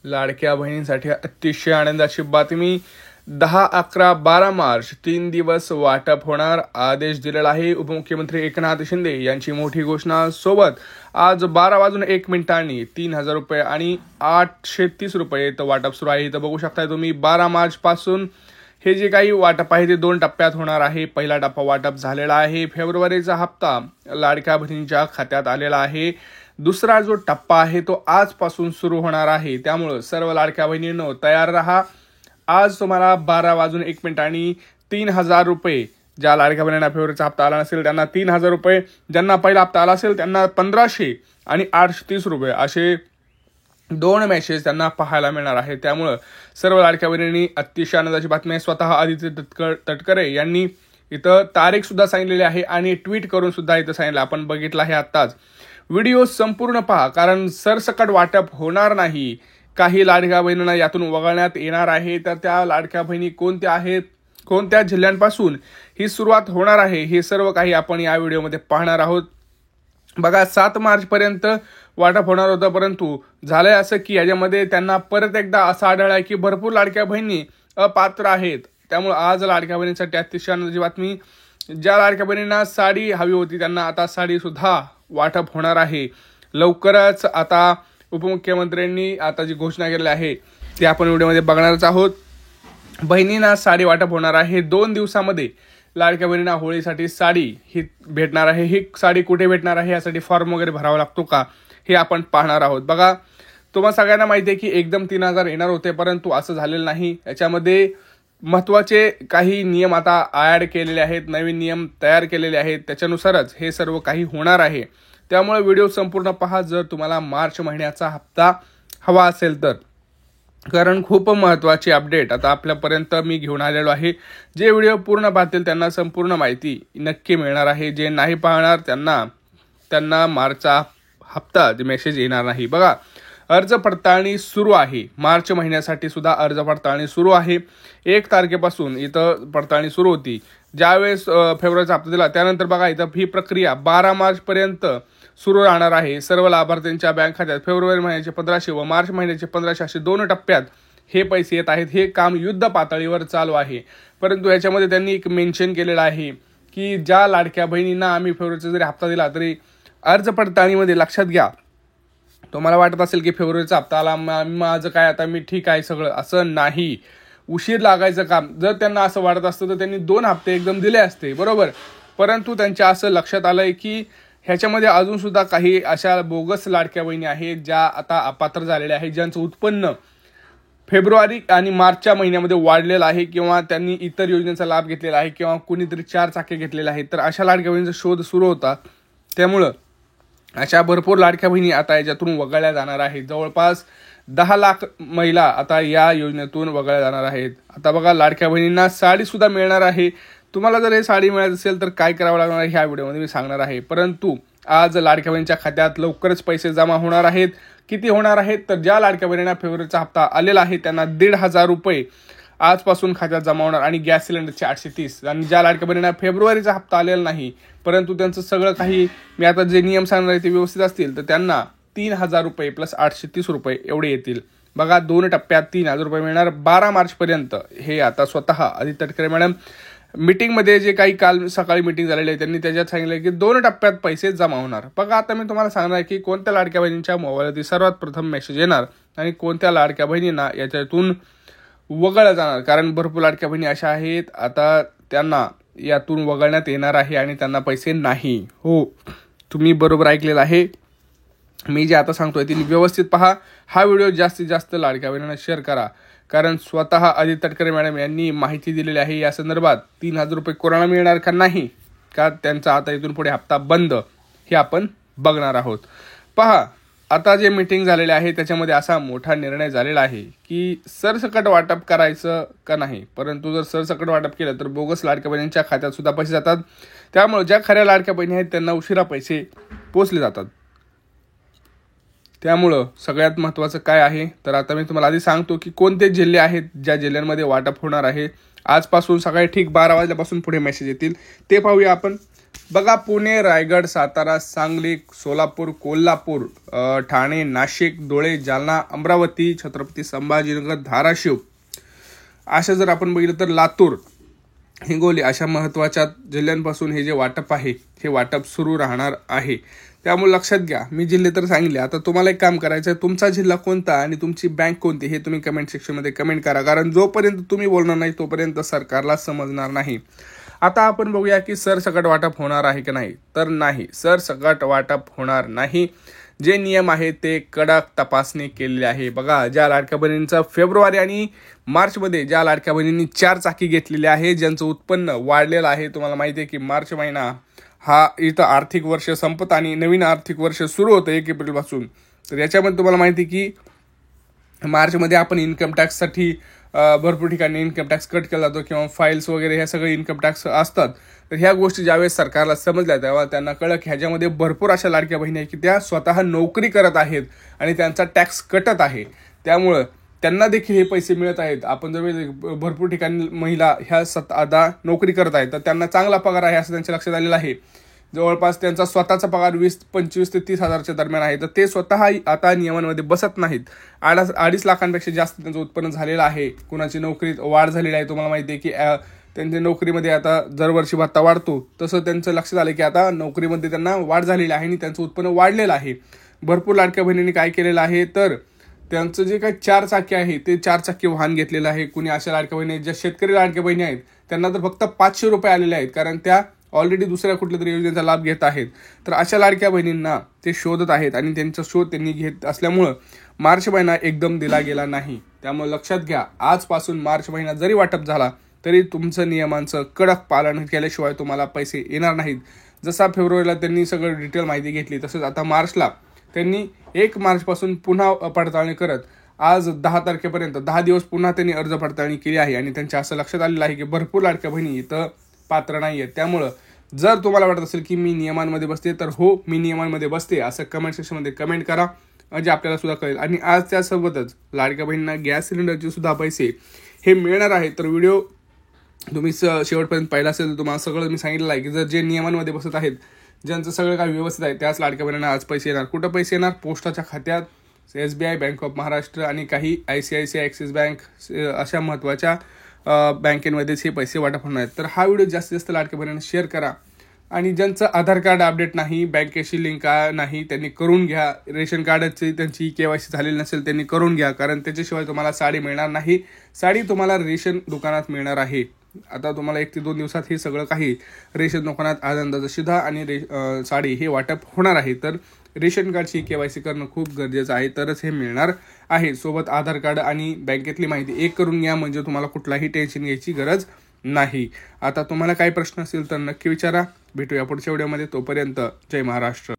लाडक्या बहिणींसाठी अतिशय आनंदाची बातमी. 10, 11, 12 मार्च 3 दिवस वाटप होणार आदेश दिलेला आहे उपमुख्यमंत्री एकनाथ शिंदे यांची मोठी घोषणा. सोबत आज 12:01 3,000 रुपये आणि 830 रुपये वाटप सुरू आहे. इथं बघू शकता तुम्ही 12 मार्च पासून हे जे काही वाटप आहे ते 2 टप्प्यात होणार आहे. पहिला टप्पा वाटप झालेला आहे. फेब्रुवारीचा हप्ता लाडक्या बहिणींच्या खात्यात आलेला आहे. दुसरा जो टप्पा आहे तो आजपासून सुरू होणार आहे. त्यामुळे सर्व लाडक्या बहिणींनो तयार रहा. आज तुम्हाला 12:01 3,000 रुपये, ज्या लाडक्या बहिणींना फेब्रुवारीचा हप्ता आला नसेल त्यांना 3,000 रुपये, ज्यांना पहिला हप्ता आला असेल त्यांना 1,500 आणि 830 रुपये असे 2 मेसेज त्यांना पाहायला मिळणार आहे. त्यामुळं सर्व लाडक्या बहिणींनी अतिशय आनंदाची बातमी आहे. स्वतः आदित्य तटकरे यांनी इथं तारीख सुद्धा सांगितलेली आहे आणि ट्विट करून सुद्धा इथं सांगितलं, आपण बघितलं आहे आत्ताच. व्हिडिओ संपूर्ण पहा, कारण सरसकट वाटप होणार नाही. काही लाडक्या बहिणींना यातून वगळण्यात येणार आहे. तर त्या लाडक्या बहिणी कोणत्या आहेत, कोणत्या जिल्ह्यांपासून ही सुरुवात होणार आहे, हे सर्व काही आपण या व्हिडिओमध्ये पाहणार आहोत. बघा, 7 मार्च पर्यंत वाटप होणार होतं, परंतु झालंय असं की याच्यामध्ये त्यांना परत एकदा असं आढळलं की भरपूर लाडक्या बहिणी अपात्र आहेत. त्यामुळे आज लाडक्या बहिणींसाठी अतिशय आनंदाची बातमी. ज्या लाडक्या बहिणींना साडी हवी होती त्यांना आता साडी सुद्धा वाटप होणार आहे. लवकरच आता उपमुख्यमंत्र्यांनी आता जी घोषणा केलेली आहे ती आपण व्हिडिओमध्ये बघणारच आहोत. बहिणींना साडी वाटप होणार आहे. 2 दिवसामध्ये लाडक्या बहिणींना होळीसाठी साडी ही भेटणार आहे. ही साडी कुठे भेटणार आहे, यासाठी फॉर्म वगैरे भरावा लागतो का, हे आपण पाहणार आहोत. बघा, तुम्हाला सगळ्यांना माहिती आहे की एकदम 3,000 येणार होते, परंतु असं झालेलं नाही. याच्यामध्ये महत्त्वाचे काही नियम आता ॲड केलेले आहेत, नवीन नियम तयार केलेले आहेत. त्याच्यानुसारच हे सर्व काही होणार आहे. त्यामुळे व्हिडिओ संपूर्ण पहा जर तुम्हाला मार्च महिन्याचा हप्ता हवा असेल तर, कारण खूप महत्त्वाची अपडेट आता आपल्यापर्यंत मी घेऊन आलेलो आहे. जे व्हिडिओ पूर्ण पाहतील त्यांना संपूर्ण माहिती नक्की मिळणार आहे. जे नाही पाहणार त्यांना मार्चचा हप्ता मेसेज येणार नाही. बघा, अर्ज पडताळणी सुरू आहे. मार्च महिन्यासाठी सुद्धा अर्ज पडताळणी सुरू आहे. 1 तारखेपासून इथं पडताळणी सुरू होती. ज्यावेळेस फेब्रुवारीचा हप्ता दिला त्यानंतर बघा इथं ही प्रक्रिया 12 मार्च पर्यंत सुरू राहणार आहे. सर्व लाभार्थ्यांच्या बँक खात्यात फेब्रुवारी महिन्याचे 1,500 व मार्च महिन्याचे 1,500 असे 2 टप्प्यात हे पैसे येत आहेत. हे काम युद्ध पातळीवर चालू आहे. परंतु ह्याच्यामध्ये त्यांनी एक मेन्शन केलेलं आहे की ज्या लाडक्या बहिणींना आम्ही फेब्रुवारीचा जरी हप्ता दिला तरी अर्ज पडताळणीमध्ये लक्षात घ्या, तुम्हाला वाटत असेल की फेब्रुवारीचा हप्ता आला माझं काय आता मी ठीक आहे सगळं, असं नाही. उशीर लागायचं काम. जर त्यांना असं वाटत असतं तर त्यांनी 2 हप्ते एकदम दिले असते, बरोबर. परंतु त्यांच्या असं लक्षात आलंय की ह्याच्यामध्ये अजून सुद्धा काही अशा बोगस लाडक्या बहिणी आहेत ज्या आता अपात्र झालेल्या आहेत, ज्यांचं उत्पन्न फेब्रुवारी आणि मार्चच्या महिन्यामध्ये वाढलेलं आहे, किंवा त्यांनी इतर योजनेचा लाभ घेतलेला आहे, किंवा कुणीतरी 4 चाके घेतलेले आहेत. तर अशा लाडक्या बहिणींचा शोध सुरू होता. त्यामुळं अशा भरपूर लाडक्या बहिणी आता याच्यातून वगळल्या जाणार आहेत. जवळपास 10 लाख महिला आता या योजनेतून वगळल्या जाणार आहेत. आता बघा, लाडक्या बहिणींना साडी सुद्धा मिळणार आहे. तुम्हाला जर हे साडी मिळत असेल तर काय करावं लागणार आहे ह्या व्हिडिओमध्ये मी सांगणार आहे. परंतु आज लाडक्या बहिणींच्या खात्यात लवकरच पैसे जमा होणार आहेत. किती होणार आहेत तर ज्या लाडक्या बहिणींना फेब्रुवारीचा हप्ता आलेला आहे त्यांना 1,500 रुपये आजपासून खात्यात जमा होणार आणि गॅस सिलेंडरचे 830. आणि ज्या लाडक्या बहिणींना फेब्रुवारीचा हप्ता आलेला नाही परंतु त्यांचं सगळं काही मी आता जे नियम सांगणार आहे ते व्यवस्थित असतील तर त्यांना 3,000 रुपये प्लस 830 रुपये एवढे येतील. बघा, 2 टप्प्यात 3,000 रुपये मिळणार 12 मार्चपर्यंत. हे आता स्वतः आदित्य तटकरे मॅडम मीटिंगमध्ये जे काही काल सकाळी मीटिंग झालेली आहे त्यांनी त्याच्यात सांगितलं की 2 टप्प्यात पैसे जमा होणार. बघा, आता मी तुम्हाला सांगणार आहे की कोणत्या लाडक्या बहिणींच्या मोबाईलवरती सर्वात प्रथम मेसेज येणार आणि कोणत्या लाडक्या बहिणींना याच्यातून वगळलं जाणार. कारण भरपूर लाडक्या बहिणी अशा आहेत आता त्यांना यातून वगळण्यात येणार आहे आणि त्यांना पैसे नाही. हो, तुम्ही बरोबर ऐकलेलं आहे. मी जे आता सांगतोय ते व्यवस्थित पहा. हा व्हिडिओ जास्तीत जास्त लाडक्या बहिणींना शेअर करा, कारण स्वतः आदित्य तटकरे मॅडम यांनी माहिती दिलेली आहे या संदर्भात. 3,000 रुपये कोणाला मिळणार का नाही, का त्यांचा आता इथून पुढे हप्ता बंद, हे आपण बघणार आहोत. पहा, आता जे मीटिंग झालेले आहे त्याच्यामध्ये असा मोठा निर्णय झालेला आहे की सरसकट वाटप करायचं का नाही. परंतु जर सरसकट वाटप केलं तर बोगस लाडक्या बहिणींच्या खात्यात सुद्धा पैसे जातात. त्यामुळे ज्या खऱ्या लाडक्या बहिणी आहेत त्यांना उशिरा पैसे पोचले जातात. त्यामुळं सगळ्यात महत्त्वाचं काय आहे तर आता मी तुम्हाला आधी सांगतो की कोणते जिल्हे आहेत ज्या जिल्ह्यांमध्ये वाटप होणार आहे. आजपासून सकाळी ठीक 12 वाजल्यापासून पुढे मेसेज येतील ते पाहूया आपण. बघा, पुणे, रायगड, सातारा, सांगली, सोलापूर, कोल्हापूर, ठाणे, नाशिक, धुळे, जालना, अमरावती, छत्रपती संभाजीनगर, धाराशिव, अशा जर आपण बघितलं तर लातूर, हिंगोली अशा महत्त्वाच्या जिल्ह्यांपासून हे जे वाटप आहे हे वाटप सुरू राहणार आहे. त्यामुळे लक्षात घ्या, मी जिल्हे तर सांगितले. आता तुम्हाला एक काम करायचं आहे, तुमचा जिल्हा कोणता आणि तुमची बँक कोणती हे तुम्ही कमेंट सेक्शनमध्ये कमेंट करा, कारण जोपर्यंत तुम्ही बोलणार नाही तोपर्यंत सरकारला समजणार नाही. आता आपण बघूया की सरसकट वाटप होणार आहे की नाही. तर नाही, सरसकट वाटप होणार नाही. जे नियम आहे ते कडक तपासणी केलेली आहे. बघा, ज्या लाडक्या बहिणींचा फेब्रुवारी आणि मार्चमध्ये ज्या लाडक्या बहिणींनी 4 चाकी घेतलेली आहे, ज्यांचं उत्पन्न वाढलेलं आहे, तुम्हाला माहिती आहे की मार्च महिना हा इथं आर्थिक वर्ष संपत आणि नवीन आर्थिक वर्ष सुरू होतं 1 एप्रिलपासून. तर याच्यामध्ये तुम्हाला माहिती आहे की मार्चमध्ये आपण इन्कम टॅक्ससाठी भरपूर ठिकाणी इन्कम टॅक्स कट केला जातो किंवा फाईल्स वगैरे ह्या सगळे इन्कम टॅक्स असतात. तर ह्या गोष्टी ज्यावेळेस सरकारला समजल्या तेव्हा त्यांना कळलं की ह्याच्यामध्ये भरपूर अशा लाडक्या बहिणी आहेत की त्या स्वतः नोकरी करत आहेत आणि त्यांचा टॅक्स कटत आहे. त्यामुळं त्यांना देखील हे पैसे मिळत आहेत. आपण जर भरपूर ठिकाणी महिला ह्या आता नोकरी करत आहेत तर त्यांना चांगला पगार आहे असं त्यांच्या लक्षात आलेलं आहे. जवळपास त्यांचा स्वतःचा पगार 25 ते 30 हजारच्या दरम्यान आहे. तर ते स्वतः आता नियमांमध्ये बसत नाहीत. 2.5 लाखांपेक्षा जास्त त्यांचं उत्पन्न झालेलं आहे. कुणाची नोकरीत वाढ झालेली आहे. तुम्हाला माहिती आहे की त्यांच्या नोकरीमध्ये आता दरवर्षी भत्ता वाढतो, तसं त्यांचं लक्षात आलं की आता नोकरीमध्ये त्यांना वाढ झालेली आहे आणि त्यांचं उत्पन्न वाढलेलं आहे. भरपूर लाडक्या बहिणींनी काय केलेलं आहे तर त्यांचं जे काही 4 चाकी आहे ते 4 चाकी वाहन घेतलेलं आहे. कुणी अशा लाडक्या बहिणी ज्या शेतकरी लाडक्या बहिणी आहेत त्यांना तर फक्त 500 रुपये आलेले आहेत, कारण त्या ऑलरेडी दुसऱ्या कुठल्या तरी योजनेचा लाभ घेत आहेत. तर अशा लाडक्या बहिणींना ते शोधत आहेत आणि त्यांचा शोध त्यांनी घेत असल्यामुळं मार्च महिना एकदम दिला गेला नाही. त्यामुळे लक्षात घ्या, आजपासून मार्च महिना जरी वाटप झाला तरी तुमचं नियमांचं कडक पालन केल्याशिवाय तुम्हाला पैसे येणार नाहीत. जसा फेब्रुवारीला त्यांनी सगळं डिटेल माहिती घेतली, तसंच आता मार्चला त्यांनी 1 मार्चपासून पुन्हा पडताळणी करत आज 10 तारखेपर्यंत 10 दिवस पुन्हा त्यांनी अर्ज पडताळणी केली आहे आणि त्यांच्या असं लक्षात आलेलं आहे की भरपूर लाडक्या बहिणी इथं पात्र नाही आहेत. त्यामुळं जर तुम्हाला वाटत असेल की मी नियमांमध्ये बसते तर हो, मी नियमांमध्ये बसते असं कमेंट सेक्शनमध्ये कमेंट करा, म्हणजे आपल्याला सुद्धा कळेल. आणि आज त्यासोबतच लाडक्या बहिणींना गॅस सिलेंडरचे सुद्धा पैसे हे मिळणार आहे. तर व्हिडिओ तुम्ही शेवटपर्यंत पाहिला असेल तर तुम्हाला सगळं मी सांगितलं आहे की जर जे नियमांमध्ये बसत आहेत, ज्यांचं सगळं काही व्यवस्थित आहे, त्याच लाडक्या बहिणींना आज पैसे येणार. कुठं पैसे येणार? पोस्टाच्या खात्यात, SBI, बँक ऑफ महाराष्ट्र आणि काही ICICI, ॲक्सिस बँक अशा महत्त्वाच्या बँकेमध्येच हे पैसे वाटप होणार आहेत. तर हा व्हिडिओ जास्तीत जास्त लाडक्या बहिणींना शेअर करा. आणि ज्यांचं आधार कार्ड अपडेट नाही, बँकेशी लिंक नाही, त्यांनी करून घ्या. रेशन कार्डाची त्यांची KYC झालेली नसेल त्यांनी करून घ्या, कारण त्याच्याशिवाय तुम्हाला साडी मिळणार नाही. साडी तुम्हाला रेशन दुकानात मिळणार आहे. आता तुम्हाला 1 ते 2 दिवसात हे सगळं काही रेशन दुकानात आनंदाचा शिधा आणि साडी हे वाटप होणार आहे. तर रेशन कार्डची KYC करणं खूप गरजेचं आहे, तरच हे मिळणार आहे. सोबत आधार कार्ड आणि बँकेतली माहिती एक करून घ्या, म्हणजे तुम्हाला कुठलाही टेन्शन घ्यायची गरज नाही. आता तुम्हाला काही प्रश्न असेल तर नक्की विचारा. भेटूया पुढच्या व्हिडिओमध्ये. तोपर्यंत जय महाराष्ट्र.